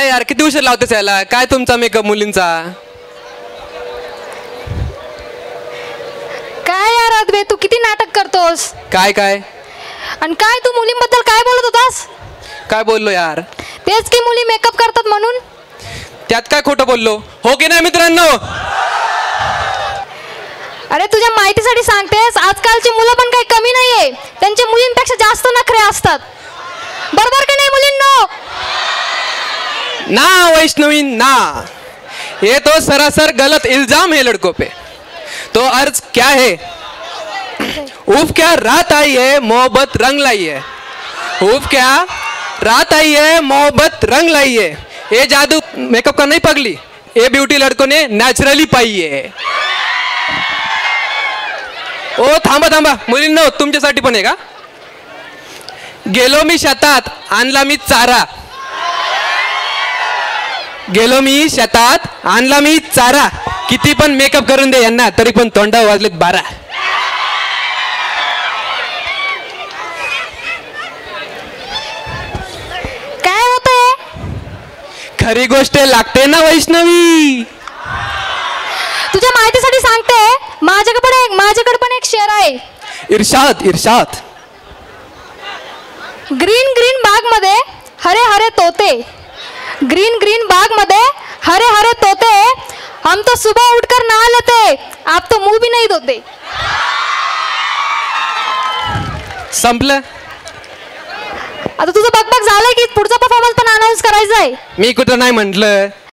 काय यार, किती उशीर लावतेस याला? काय तुमचा मेकअप मुलींचा? काय यार अद्वैत, तू किती नाटक करतोस? काय काय आणि काय तू मुलींबद्दल काय बोलत होतास? काय बोललो यार? तेच की मुली मेकअप करतात म्हणून. त्यात काय खोटं बोललो? हो की नाही मित्रांनो? अरे तुझ्या माहितीसाठी सांगतेस, आजकालची मुलं पण काही कमी नाहीये, त्यांच्या मुलींपेक्षा जास्त नखरे असतात. बरोबर का नाही मुलींनो? ना वैष्णवी ना, ये तो सरासर गलत इल्जाम है लड़कों पे. तो अर्ज क्या है? उफ क्या रात आई है मोहब्बत रंग लाई है. उफ क्या रात आई है मोहब्बत रंग लाई है. ये जादू मेकअप का नहीं पगली, ये ब्यूटी लड़कों ने नॅचरली पाई है. ओ थांबा थांबा मुलींनो, तुमच्यासाठी पण आहे का? गेलो मी शेतात आणला मी चारा. गेलो मी शेतात आणला मी चारा. किती पण मेकअप करून दे यांना, तरी पण तोंडा वाजलेत 12. काय होतंय? खरी गोष्ट लागते ना वैष्णवी. तुझ्या माहितीसाठी सांगते, माझ्याकडे पण एक शेर आहे. इर्षाद इर्षाद. ग्रीन ग्रीन बाग मध्ये हरे हरे तोते. ग्रीन ग्रीन बाग मध्ये हरे हरे तोते. हम तो सुबह उठकर नहा लेते, आप तो मुंह भी नहीं धोते. संपलं. आता तुझं बकबक झालंय की पुढचा परफॉर्मन्स पण अनाउन्स करायचा आहे? मी कुठं नाही म्हटलं.